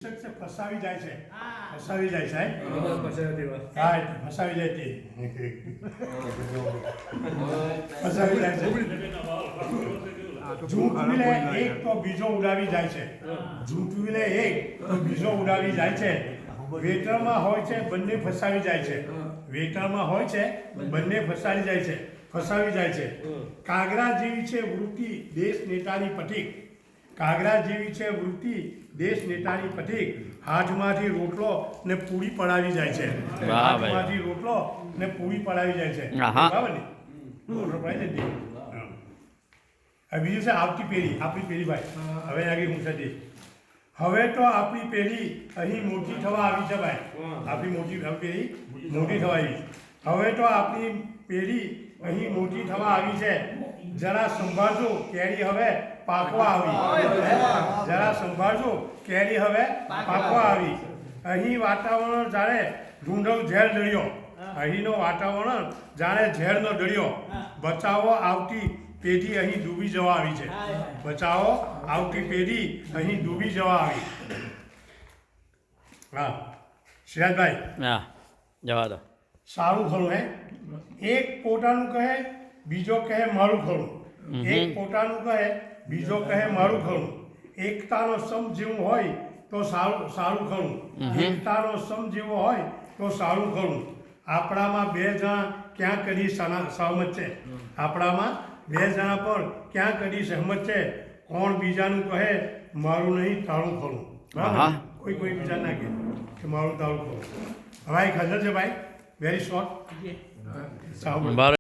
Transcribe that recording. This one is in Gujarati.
ફસાવી જાય છે ફસાવી જાય સાહેબ ફસાવી જાય તે ફસાવી જાય છે ઝૂંટવી લે એક તો બીજો ઉડાવી જાય છે ઝૂંટવી લે એક તો બીજો ઉડાવી જાય છે વેટરમાં હોય છે બંને ફસાવી જાય છે વેટરમાં હોય છે બંને ફસાવી જાય છે કાગરા જેવી છે વૃત્તિ દેશ નેતાની પટીક કાગરા જેવી છે વૃત્તિ દેશ નેતાની પટીક હાથમાંથી રોટલો ને પૂરી પડાવી જાય છે હાથમાંથી રોટલો ને પૂરી પડાવી જાય છે બરાબર ને રોટલો પડાવી જાય બીજું છે આવતી પેઢી આપણી પેઢી ભાઈ હવે આગળ હું છે હવે તો આપણી પેઢી અહીં મોટી થવા આવી છે ભાઈ આપણી પેઢી મોટી થવા આવી હવે તો આપણી પેઢી અહીં મોટી થવા આવી છે જરા સંભાળજો કેરી હવે પાકવા આવી જરા સંભાળજો કેરી હવે પાકવા આવી અહીં વાતાવરણ જાણે ઢૂંઢવ ઝેર દળ્યો અહીંનો વાતાવરણ જાણે ઝેરનો દળ્યો બચાવો આવતી પેઢી અહીં ડૂબી જવા આવી છે બચાવો આવતી પેઢી અહીં ડૂબી જવા આવી હા સિરાજભાઈ હા જવા દો સારું ખરું હે એક પોતાનું કહે બીજો કહે મારું ખરું એક પોતાનું કહે બીજો કહે મારું ખરું એકતાનો સમ જેવું હોય તો સારું ખરું એકતાનો સમ જેવો હોય તો સારું ખરું આપણામાં બે જણા ક્યાં કદી સહમત છે આપણામાં બે જણા પર ક્યાં કદી સહમત છે કોણ બીજાનું કહે મારું નહીં તારું ખરું બરાબર કોઈ બીજા ના કહે કે મારું તારું ખરું હવે એક હજર છે ભાઈ વેરી શોર્ટ